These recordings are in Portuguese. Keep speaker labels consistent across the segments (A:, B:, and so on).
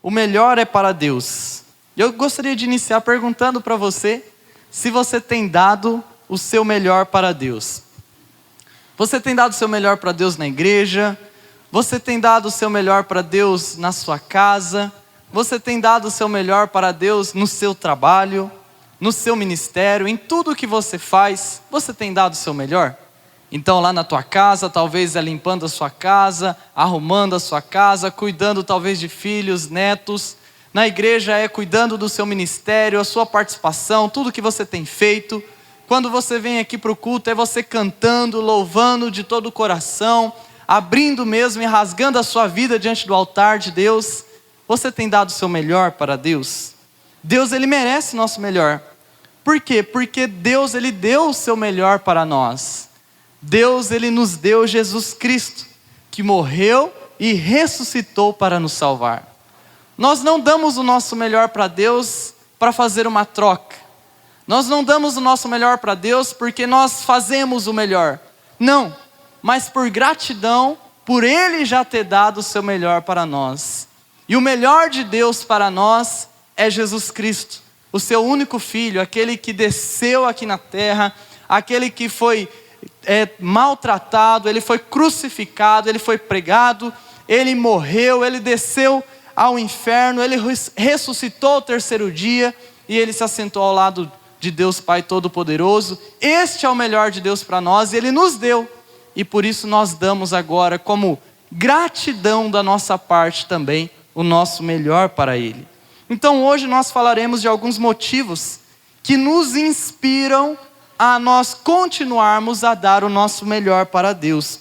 A: o melhor é para Deus. Eu gostaria de iniciar perguntando para você se você tem dado o seu melhor para Deus. Você tem dado o seu melhor para Deus na igreja? Você tem dado o seu melhor para Deus na sua casa? Você tem dado o seu melhor para Deus no seu trabalho, no seu ministério, em tudo que você faz? Você tem dado o seu melhor? Então lá na tua casa, talvez é limpando a sua casa, arrumando a sua casa, cuidando talvez de filhos, netos. Na igreja é cuidando do seu ministério, a sua participação, tudo que você tem feito. Quando você vem aqui para o culto, é você cantando, louvando de todo o coração, abrindo mesmo e rasgando a sua vida diante do altar de Deus. Você tem dado o seu melhor para Deus? Deus, Ele merece o nosso melhor. Por quê? Porque Deus, Ele deu o seu melhor para nós. Deus, Ele nos deu Jesus Cristo, que morreu e ressuscitou para nos salvar. Nós não damos o nosso melhor para Deus para fazer uma troca. Nós não damos o nosso melhor para Deus porque nós fazemos o melhor. Não, mas por gratidão, por Ele já ter dado o seu melhor para nós. E o melhor de Deus para nós é Jesus Cristo, o seu único Filho, aquele que desceu aqui na terra, aquele que foi maltratado, Ele foi crucificado, Ele foi pregado, Ele morreu, Ele desceu ao inferno, Ele ressuscitou ao terceiro dia e Ele se assentou ao lado de Deus Pai Todo-Poderoso. Este é o melhor de Deus para nós e Ele nos deu. E por isso nós damos agora, como gratidão da nossa parte também, o nosso melhor para Ele. Então hoje nós falaremos de alguns motivos que nos inspiram a nós continuarmos a dar o nosso melhor para Deus.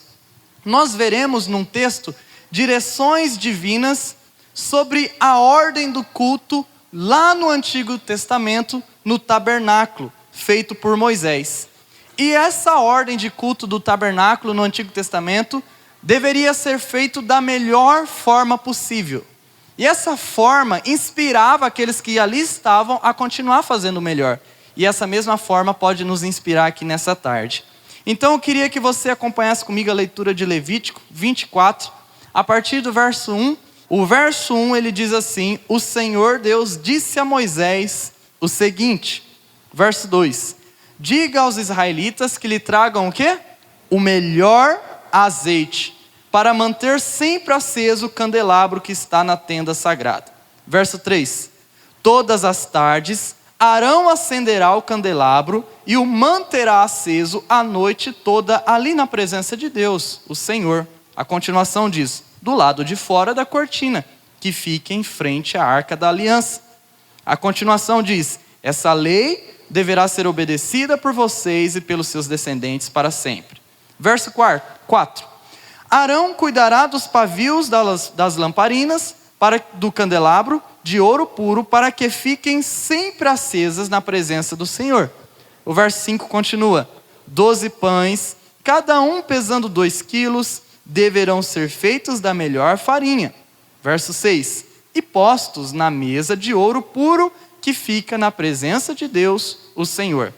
A: Nós veremos num texto direções divinas sobre a ordem do culto lá no Antigo Testamento, no tabernáculo, feito por Moisés. E essa ordem de culto do tabernáculo no Antigo Testamento deveria ser feito da melhor forma possível. E essa forma inspirava aqueles que ali estavam a continuar fazendo o melhor. E essa mesma forma pode nos inspirar aqui nessa tarde. Então eu queria que você acompanhasse comigo a leitura de Levítico 24, a partir do verso 1. O verso 1 ele diz assim: o Senhor Deus disse a Moisés o seguinte, verso 2: diga aos israelitas que lhe tragam o quê? O melhor azeite, para manter sempre aceso o candelabro que está na tenda sagrada. Verso 3: todas as tardes Arão acenderá o candelabro e o manterá aceso a noite toda ali na presença de Deus, o Senhor. A continuação diz: do lado de fora da cortina, que fica em frente à arca da aliança. A continuação diz: essa lei deverá ser obedecida por vocês e pelos seus descendentes para sempre. Verso 4: Arão cuidará dos pavios das lamparinas do candelabro de ouro puro, para que fiquem sempre acesas na presença do Senhor. O verso 5 continua: 12 pães, cada um pesando 2 quilos, deverão ser feitos da melhor farinha. Verso 6: e postos na mesa de ouro puro, que fica na presença de Deus, o Senhor.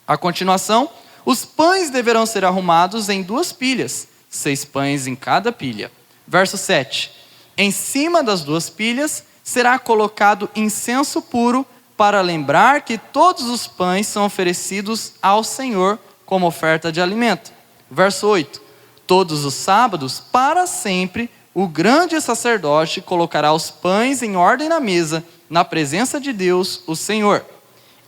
A: A continuação: os pães deverão ser arrumados em 2 pilhas, 6 pães em cada pilha. Verso 7: em cima das 2 pilhas será colocado incenso puro, para lembrar que todos os pães são oferecidos ao Senhor como oferta de alimento. Verso 8: todos os sábados, para sempre, o grande sacerdote colocará os pães em ordem na mesa, na presença de Deus, o Senhor.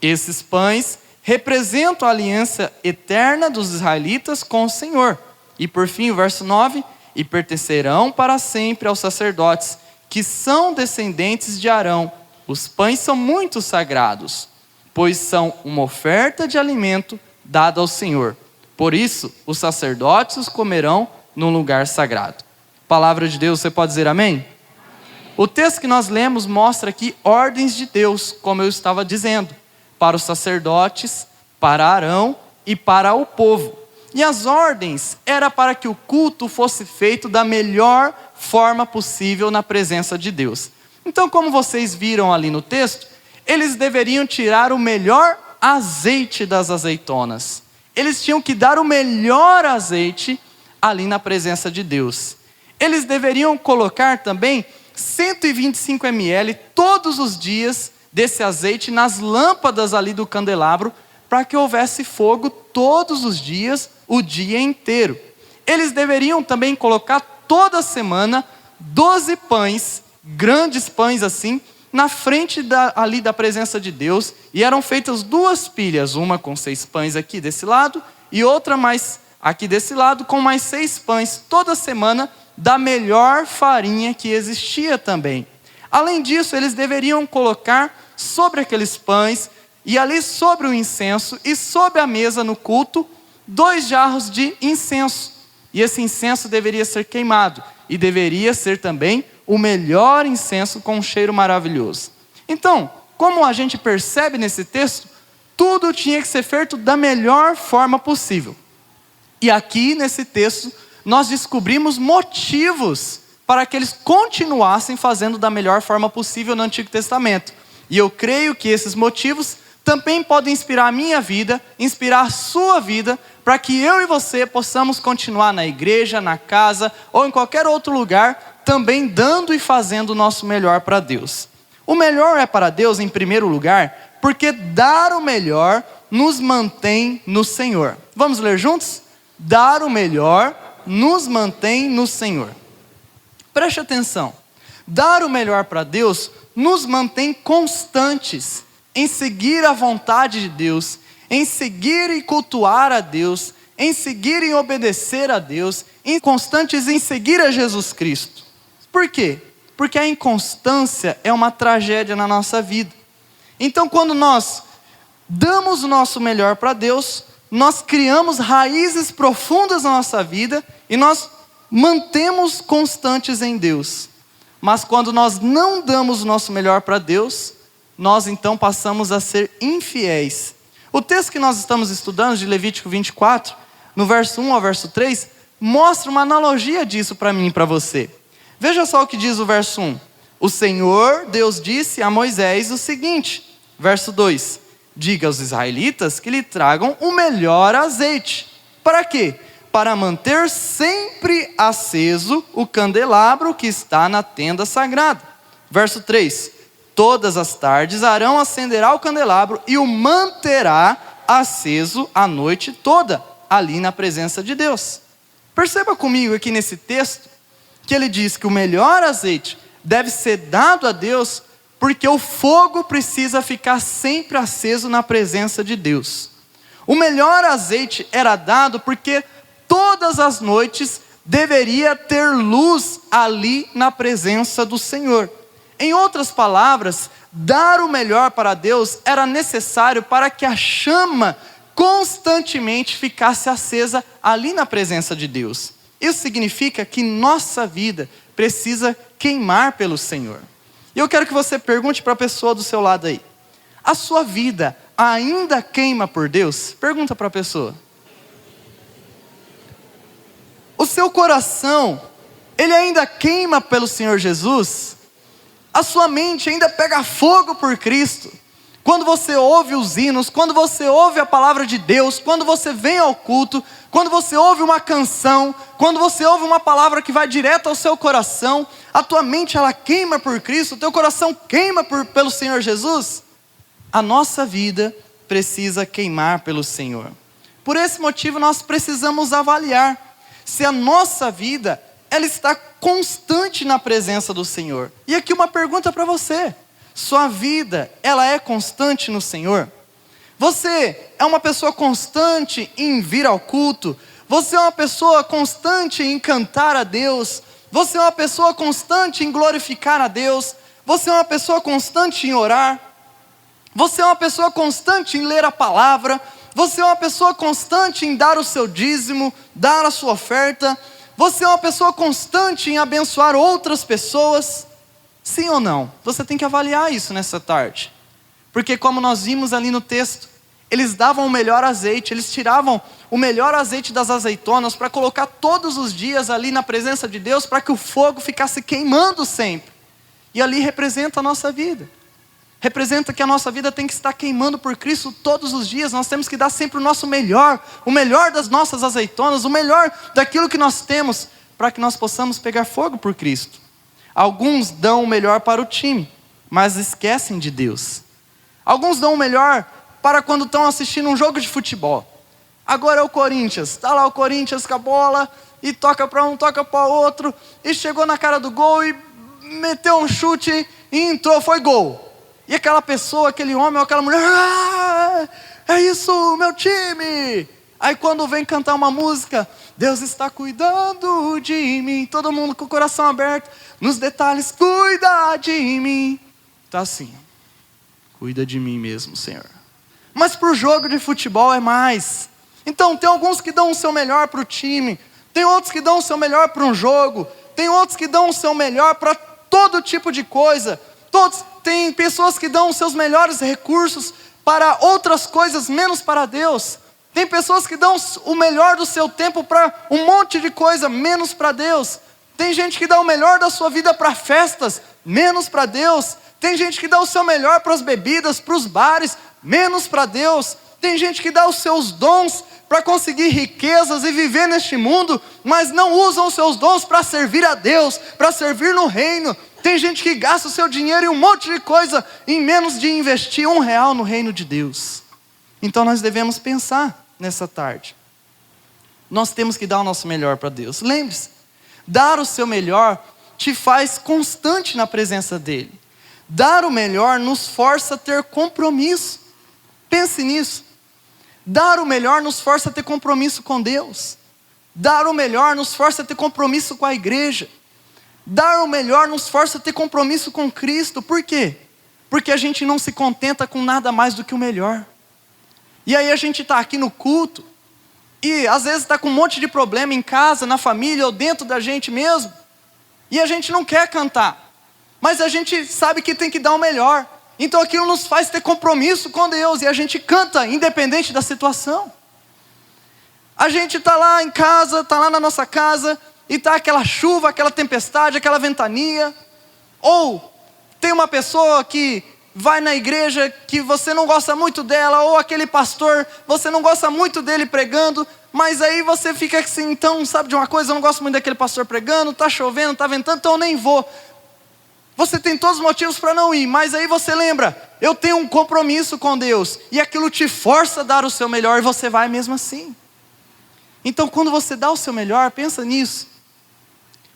A: Esses pães representam a aliança eterna dos israelitas com o Senhor. E por fim, o verso 9: e pertencerão para sempre aos sacerdotes, que são descendentes de Arão. Os pães são muito sagrados, pois são uma oferta de alimento dada ao Senhor. Por isso, os sacerdotes os comerão num lugar sagrado. Palavra de Deus, você pode dizer amém? Amém. O texto que nós lemos mostra aqui ordens de Deus, como eu estava dizendo, para os sacerdotes, para Arão e para o povo. E as ordens era para que o culto fosse feito da melhor forma possível na presença de Deus. Então, como vocês viram ali no texto, eles deveriam tirar o melhor azeite das azeitonas. Eles tinham que dar o melhor azeite ali na presença de Deus. Eles deveriam colocar também 125 ml todos os dias desse azeite nas lâmpadas ali do candelabro, para que houvesse fogo todos os dias, o dia inteiro. Eles deveriam também colocar toda semana 12 pães, grandes pães assim, na frente ali da presença de Deus, e eram feitas 2 pilhas, uma com 6 pães aqui desse lado, e outra mais aqui desse lado, com mais 6 pães, toda semana, da melhor farinha que existia também. Além disso, eles deveriam colocar sobre aqueles pães, e ali sobre o incenso, e sobre a mesa no culto, 2 jarros de incenso. E esse incenso deveria ser queimado, e deveria ser também o melhor incenso com um cheiro maravilhoso. Então, como a gente percebe nesse texto, tudo tinha que ser feito da melhor forma possível. E aqui nesse texto, nós descobrimos motivos para que eles continuassem fazendo da melhor forma possível no Antigo Testamento. E eu creio que esses motivos também podem inspirar a minha vida, inspirar a sua vida, para que eu e você possamos continuar na igreja, na casa ou em qualquer outro lugar, também dando e fazendo o nosso melhor para Deus. O melhor é para Deus em primeiro lugar, porque dar o melhor nos mantém no Senhor. Vamos ler juntos? Dar o melhor nos mantém no Senhor. Preste atenção. Dar o melhor para Deus nos mantém constantes em seguir a vontade de Deus, em seguir e cultuar a Deus, em seguir e obedecer a Deus, constantes em seguir a Jesus Cristo. Por quê? Porque a inconstância é uma tragédia na nossa vida. Então, quando nós damos o nosso melhor para Deus, nós criamos raízes profundas na nossa vida e nós mantemos constantes em Deus. Mas quando nós não damos o nosso melhor para Deus, nós então passamos a ser infiéis. O texto que nós estamos estudando, de Levítico 24, no verso 1 ao verso 3, mostra uma analogia disso para mim e para você. Veja só o que diz o verso 1. O Senhor, Deus, disse a Moisés o seguinte, verso 2. Diga aos israelitas que lhe tragam o melhor azeite. Para quê? Para manter sempre aceso o candelabro que está na tenda sagrada. Verso 3. Todas as tardes Arão acenderá o candelabro e o manterá aceso a noite toda, ali na presença de Deus. Perceba comigo aqui nesse texto, que ele diz que o melhor azeite deve ser dado a Deus, porque o fogo precisa ficar sempre aceso na presença de Deus. O melhor azeite era dado porque todas as noites deveria ter luz ali na presença do Senhor. Em outras palavras, dar o melhor para Deus era necessário para que a chama constantemente ficasse acesa ali na presença de Deus. Isso significa que nossa vida precisa queimar pelo Senhor. E eu quero que você pergunte para a pessoa do seu lado aí: a sua vida ainda queima por Deus? Pergunta para a pessoa. O seu coração, ele ainda queima pelo Senhor Jesus? A sua mente ainda pega fogo por Cristo? Quando você ouve os hinos, quando você ouve a palavra de Deus, quando você vem ao culto, quando você ouve uma canção, quando você ouve uma palavra que vai direto ao seu coração, a tua mente ela queima por Cristo, o teu coração queima pelo Senhor Jesus? A nossa vida precisa queimar pelo Senhor. Por esse motivo nós precisamos avaliar se a nossa vida ela está constante na presença do Senhor. E aqui uma pergunta para você: sua vida, ela é constante no Senhor? Você é uma pessoa constante em vir ao culto? Você é uma pessoa constante em cantar a Deus? Você é uma pessoa constante em glorificar a Deus? Você é uma pessoa constante em orar? Você é uma pessoa constante em ler a palavra? Você é uma pessoa constante em dar o seu dízimo, dar a sua oferta? Você é uma pessoa constante em abençoar outras pessoas? Sim ou não? Você tem que avaliar isso nessa tarde. Porque como nós vimos ali no texto, eles davam o melhor azeite, eles tiravam o melhor azeite das azeitonas para colocar todos os dias ali na presença de Deus, para que o fogo ficasse queimando sempre. E ali representa a nossa vida. Representa que a nossa vida tem que estar queimando por Cristo todos os dias. Nós temos que dar sempre o nosso melhor, o melhor das nossas azeitonas, o melhor daquilo que nós temos, para que nós possamos pegar fogo por Cristo. Alguns dão o melhor para o time, mas esquecem de Deus. Alguns dão o melhor para quando estão assistindo um jogo de futebol. Agora é o Corinthians, está lá o Corinthians com a bola, e toca para um, toca para o outro, e chegou na cara do gol e meteu um chute e entrou, foi gol. E aquela pessoa, aquele homem ou aquela mulher, é isso, meu time. Aí quando vem cantar uma música, Deus está cuidando de mim, todo mundo com o coração aberto, nos detalhes, cuida de mim. Tá assim, cuida de mim mesmo, Senhor. Mas para o jogo de futebol é mais. Então tem alguns que dão o seu melhor para o time, tem outros que dão o seu melhor para um jogo, tem outros que dão o seu melhor para todo tipo de coisa. Tem pessoas que dão os seus melhores recursos para outras coisas, menos para Deus. Tem pessoas que dão o melhor do seu tempo para um monte de coisa, menos para Deus. Tem gente que dá o melhor da sua vida para festas, menos para Deus. Tem gente que dá o seu melhor para as bebidas, para os bares, menos para Deus. Tem gente que dá os seus dons para conseguir riquezas e viver neste mundo, mas não usam os seus dons para servir a Deus, para servir no reino. Tem gente que gasta o seu dinheiro em um monte de coisa, em menos de investir R$1 no reino de Deus. Então nós devemos pensar nessa tarde. Nós temos que dar o nosso melhor para Deus. Lembre-se, dar o seu melhor te faz constante na presença dEle. Dar o melhor nos força a ter compromisso. Pense nisso. Dar o melhor nos força a ter compromisso com Deus. Dar o melhor nos força a ter compromisso com a igreja. Dar o melhor nos força a ter compromisso com Cristo. Por quê? Porque a gente não se contenta com nada mais do que o melhor. E aí a gente está aqui no culto, e às vezes está com um monte de problema em casa, na família ou dentro da gente mesmo, e a gente não quer cantar, mas a gente sabe que tem que dar o melhor. Então aquilo nos faz ter compromisso com Deus, e a gente canta independente da situação. A gente está lá em casa, está lá na nossa casa, e está aquela chuva, aquela tempestade, aquela ventania. Ou tem uma pessoa que vai na igreja que você não gosta muito dela, ou aquele pastor, você não gosta muito dele pregando, mas aí você fica assim, então sabe de uma coisa, eu não gosto muito daquele pastor pregando, está chovendo, está ventando, então eu nem vou. Você tem todos os motivos para não ir, mas aí você lembra, eu tenho um compromisso com Deus, e aquilo te força a dar o seu melhor, e você vai mesmo assim. Então quando você dá o seu melhor, pensa nisso,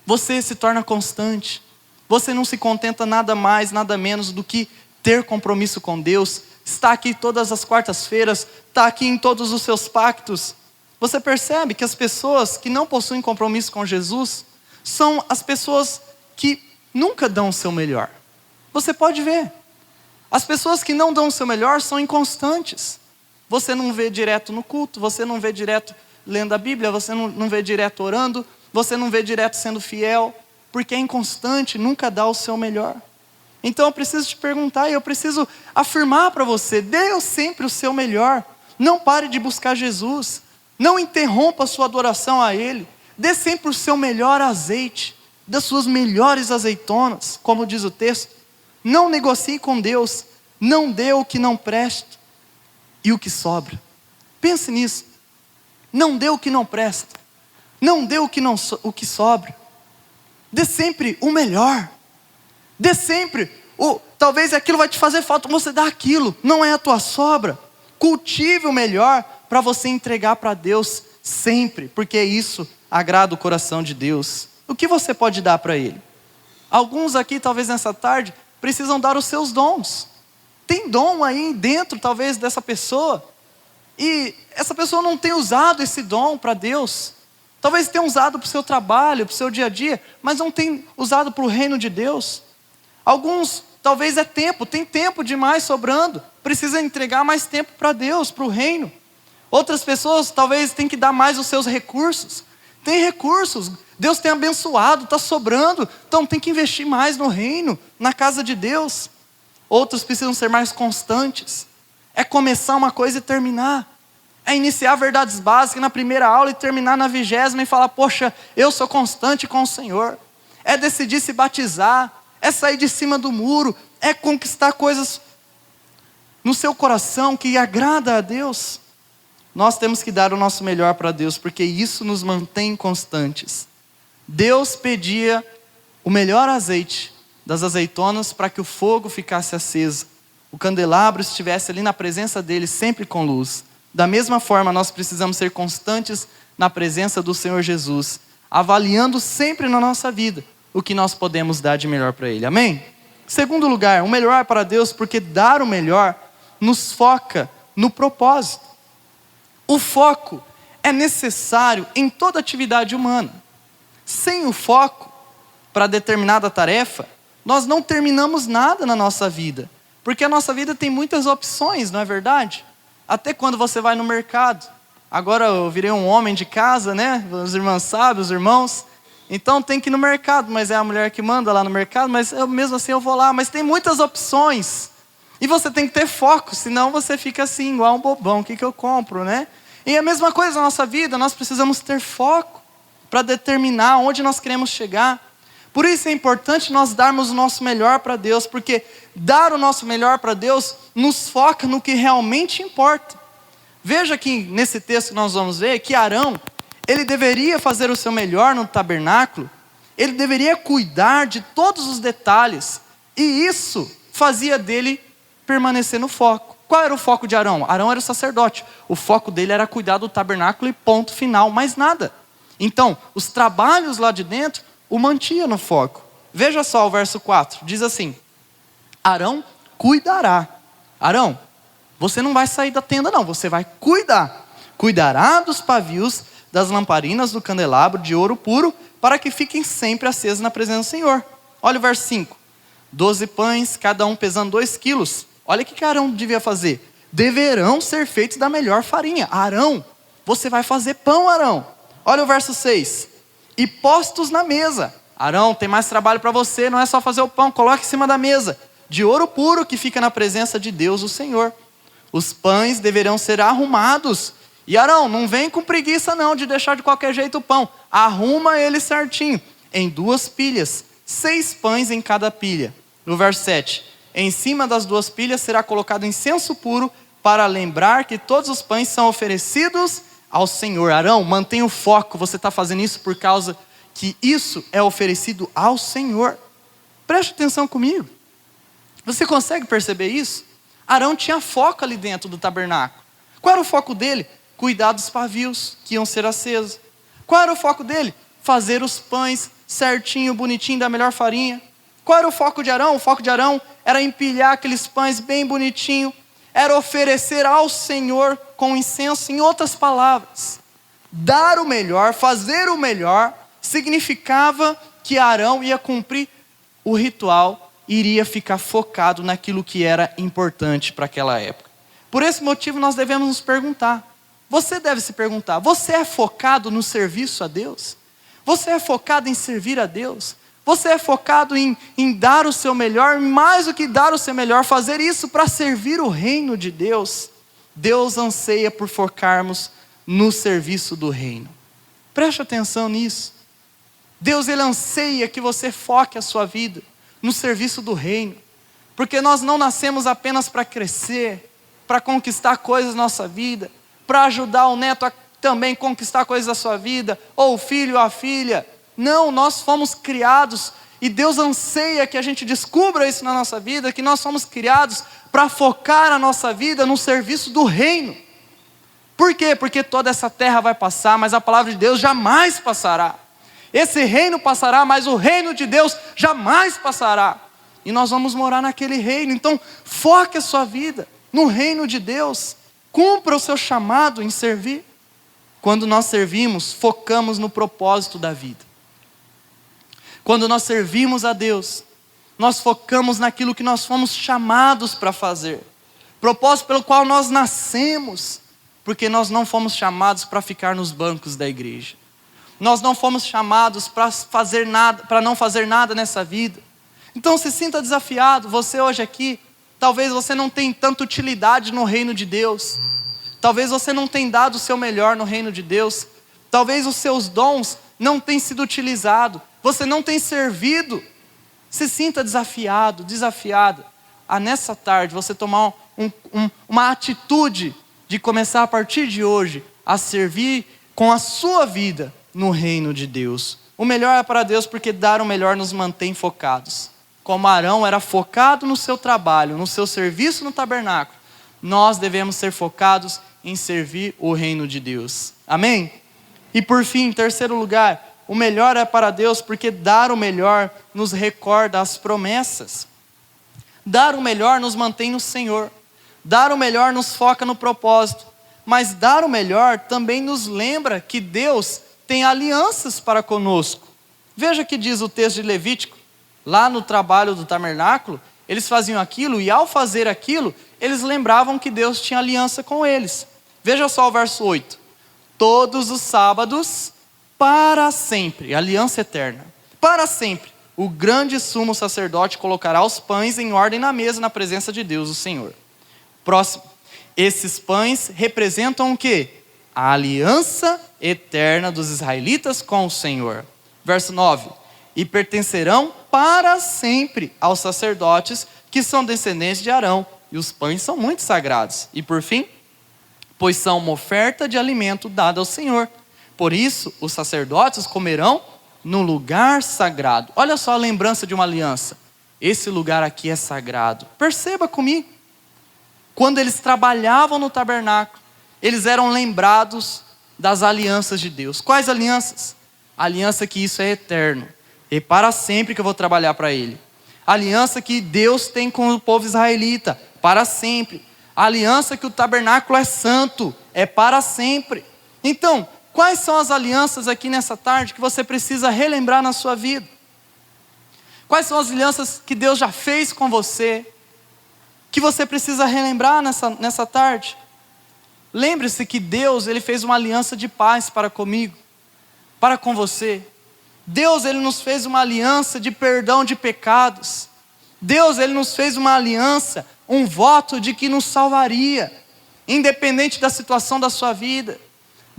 A: você se torna constante, você não se contenta nada mais, nada menos do que ter compromisso com Deus, está aqui todas as quartas-feiras, está aqui em todos os seus pactos. Você percebe que as pessoas que não possuem compromisso com Jesus, são as pessoas que nunca dão o seu melhor. Você pode ver, as pessoas que não dão o seu melhor são inconstantes. Você não vê direto no culto, você não vê direto lendo a Bíblia, você não vê direto orando, você não vê direto sendo fiel, porque é inconstante, nunca dá o seu melhor. Então eu preciso te perguntar, e eu preciso afirmar para você, dê sempre o seu melhor. Não pare de buscar Jesus, não interrompa a sua adoração a Ele. Dê sempre o seu melhor azeite, das suas melhores azeitonas, como diz o texto. Não negocie com Deus, não dê o que não presta e o que sobra. Pense nisso, não dê o que não presta, não dê o que sobra. Dê sempre o melhor. Dê sempre, talvez aquilo vai te fazer falta, você dá aquilo, não é a tua sobra. Cultive o melhor para você entregar para Deus sempre, porque isso agrada o coração de Deus. O que você pode dar para Ele? Alguns aqui, talvez nessa tarde, precisam dar os seus dons. Tem dom aí dentro, talvez, dessa pessoa, e essa pessoa não tem usado esse dom para Deus. Talvez tenha usado para o seu trabalho, para o seu dia a dia, mas não tem usado para o reino de Deus. Alguns, talvez tem tempo demais sobrando, precisa entregar mais tempo para Deus, para o reino. Outras pessoas, talvez, têm que dar mais os seus recursos. Tem recursos, Deus tem abençoado, está sobrando, então tem que investir mais no reino, na casa de Deus. Outros precisam ser mais constantes, é começar uma coisa e terminar. É iniciar verdades básicas na primeira aula e terminar na 20ª e falar, poxa, eu sou constante com o Senhor. É decidir se batizar, é sair de cima do muro, é conquistar coisas no seu coração que agrada a Deus. Nós temos que dar o nosso melhor para Deus, porque isso nos mantém constantes. Deus pedia o melhor azeite das azeitonas para que o fogo ficasse aceso. O candelabro estivesse ali na presença dele, sempre com luz. Da mesma forma, nós precisamos ser constantes na presença do Senhor Jesus, avaliando sempre na nossa vida o que nós podemos dar de melhor para Ele. Amém? Segundo lugar, o melhor para Deus, porque dar o melhor nos foca no propósito. O foco é necessário em toda atividade humana. Sem o foco para determinada tarefa, nós não terminamos nada na nossa vida. Porque a nossa vida tem muitas opções, não é verdade? Até quando você vai no mercado. Agora eu virei um homem de casa, né? Os irmãos sabem, os irmãos. Então tem que ir no mercado, mas é a mulher que manda lá no mercado, mas mesmo assim eu vou lá. Mas tem muitas opções. E você tem que ter foco, senão você fica assim, igual um bobão. O que eu compro, né? E a mesma coisa na nossa vida, nós precisamos ter foco para determinar onde nós queremos chegar. Por isso é importante nós darmos o nosso melhor para Deus, porque dar o nosso melhor para Deus nos foca no que realmente importa. Veja aqui nesse texto que nós vamos ver que Arão, ele deveria fazer o seu melhor no tabernáculo, ele deveria cuidar de todos os detalhes, e isso fazia dele permanecer no foco. Qual era o foco de Arão? Arão era o sacerdote, o foco dele era cuidar do tabernáculo e ponto final, mais nada. Então, os trabalhos lá de dentro o mantinha no foco. Veja só o verso 4, diz assim: Arão cuidará. Arão, você não vai sair da tenda não, você vai cuidar. Cuidará dos pavios, das lamparinas do candelabro de ouro puro, para que fiquem sempre acesos na presença do Senhor. Olha o verso 5. 12 pães, cada um pesando 2 quilos. Olha o que Arão devia fazer. Deverão ser feitos da melhor farinha. Arão, você vai fazer pão, Arão. Olha o verso 6. E postos na mesa. Arão, tem mais trabalho para você, não é só fazer o pão, coloque em cima da mesa. De ouro puro que fica na presença de Deus, o Senhor. Os pães deverão ser arrumados. E Arão, não vem com preguiça não de deixar de qualquer jeito o pão. Arruma ele certinho, em 2 pilhas, 6 pães em cada pilha. No verso 7. Em cima das 2 pilhas será colocado incenso puro, para lembrar que todos os pães são oferecidos ao Senhor. Arão, mantenha o foco, você está fazendo isso por causa que isso é oferecido ao Senhor. Preste atenção comigo. Você consegue perceber isso? Arão tinha foco ali dentro do tabernáculo. Qual era o foco dele? Cuidar dos pavios que iam ser acesos. Qual era o foco dele? Fazer os pães certinho, bonitinho, da melhor farinha. Qual era o foco de Arão? O foco de Arão era empilhar aqueles pães bem bonitinho, era oferecer ao Senhor com incenso. Em outras palavras, dar o melhor, fazer o melhor, significava que Arão ia cumprir o ritual, iria ficar focado naquilo que era importante para aquela época. Por esse motivo nós devemos nos perguntar, você deve se perguntar, você é focado no serviço a Deus? Você é focado em servir a Deus? Você é focado em dar o seu melhor, mais do que dar o seu melhor, fazer isso para servir o reino de Deus. Deus anseia por focarmos no serviço do reino. Preste atenção nisso. Deus, Ele anseia que você foque a sua vida no serviço do reino. Porque nós não nascemos apenas para crescer, para conquistar coisas na nossa vida, para ajudar o neto a também conquistar coisas da sua vida, ou o filho ou a filha. Não, nós fomos criados, e Deus anseia que a gente descubra isso na nossa vida, que nós fomos criados para focar a nossa vida no serviço do reino. Por quê? Porque toda essa terra vai passar, mas a palavra de Deus jamais passará. Esse reino passará, mas o reino de Deus jamais passará. E nós vamos morar naquele reino. Então, foque a sua vida no reino de Deus. Cumpra o seu chamado em servir. Quando nós servimos, focamos no propósito da vida. Quando nós servimos a Deus, nós focamos naquilo que nós fomos chamados para fazer. Propósito pelo qual nós nascemos. Porque nós não fomos chamados para ficar nos bancos da igreja. Nós não fomos chamados para fazer nada, para não fazer nada nessa vida. Então se sinta desafiado, você hoje aqui, talvez você não tenha tanta utilidade no reino de Deus. Talvez você não tenha dado o seu melhor no reino de Deus. Talvez os seus dons não tenham sido utilizados. Você não tem servido. Se sinta desafiado, desafiada, a nessa tarde você tomar uma atitude de começar a partir de hoje a servir com a sua vida no reino de Deus. O melhor é para Deus porque dar o melhor nos mantém focados. Como Arão era focado no seu trabalho, no seu serviço no tabernáculo, nós devemos ser focados em servir o reino de Deus. Amém? E por fim, em terceiro lugar, o melhor é para Deus porque dar o melhor nos recorda as promessas. Dar o melhor nos mantém no Senhor. Dar o melhor nos foca no propósito. Mas dar o melhor também nos lembra que Deus tem alianças para conosco. Veja que diz o texto de Levítico. Lá no trabalho do tabernáculo, eles faziam aquilo e ao fazer aquilo, eles lembravam que Deus tinha aliança com eles. Veja só o verso 8. Todos os sábados, para sempre, aliança eterna, para sempre, o grande sumo sacerdote colocará os pães em ordem na mesa na presença de Deus, o Senhor. Próximo. Esses pães representam o quê? A aliança eterna dos israelitas com o Senhor. Verso 9. E pertencerão para sempre aos sacerdotes que são descendentes de Arão. E os pães são muito sagrados. E por fim, pois são uma oferta de alimento dada ao Senhor. Por isso, os sacerdotes comerão no lugar sagrado. Olha só a lembrança de uma aliança. Esse lugar aqui é sagrado. Perceba comigo. Quando eles trabalhavam no tabernáculo, eles eram lembrados das alianças de Deus. Quais alianças? A aliança que isso é eterno. E para sempre que eu vou trabalhar para Ele. A aliança que Deus tem com o povo israelita. Para sempre. A aliança que o tabernáculo é santo. É para sempre. Então, quais são as alianças aqui nessa tarde que você precisa relembrar na sua vida? Quais são as alianças que Deus já fez com você, que você precisa relembrar nessa tarde? Lembre-se que Deus, Ele fez uma aliança de paz para comigo, para com você. Deus, Ele nos fez uma aliança de perdão de pecados. Deus, Ele nos fez uma aliança, um voto de que nos salvaria, independente da situação da sua vida.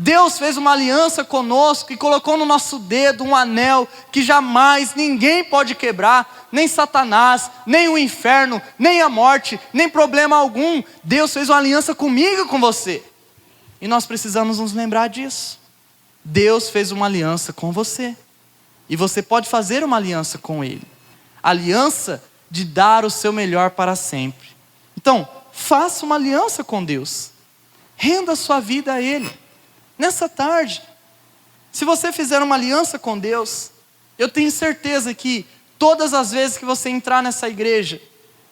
A: Deus fez uma aliança conosco e colocou no nosso dedo um anel que jamais ninguém pode quebrar, nem Satanás, nem o inferno, nem a morte, nem problema algum. Deus fez uma aliança comigo e com você. E nós precisamos nos lembrar disso. Deus fez uma aliança com você. E você pode fazer uma aliança com Ele. Aliança de dar o seu melhor para sempre. Então, faça uma aliança com Deus. Renda a sua vida a Ele. Nessa tarde, se você fizer uma aliança com Deus, eu tenho certeza que todas as vezes que você entrar nessa igreja,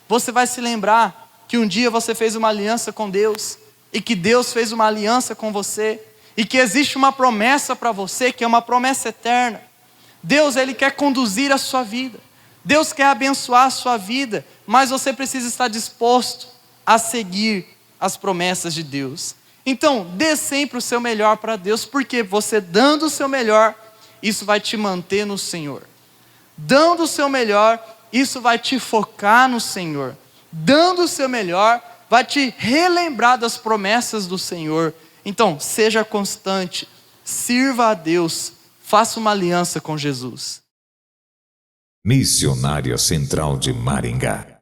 A: você vai se lembrar que um dia você fez uma aliança com Deus, e que Deus fez uma aliança com você, e que existe uma promessa para você, que é uma promessa eterna. Deus, Ele quer conduzir a sua vida, Deus quer abençoar a sua vida, mas você precisa estar disposto a seguir as promessas de Deus. Então, dê sempre o seu melhor para Deus, porque você dando o seu melhor, isso vai te manter no Senhor. Dando o seu melhor, isso vai te focar no Senhor. Dando o seu melhor, vai te relembrar das promessas do Senhor. Então, seja constante, sirva a Deus, faça uma aliança com Jesus.
B: Missionária Central de Maringá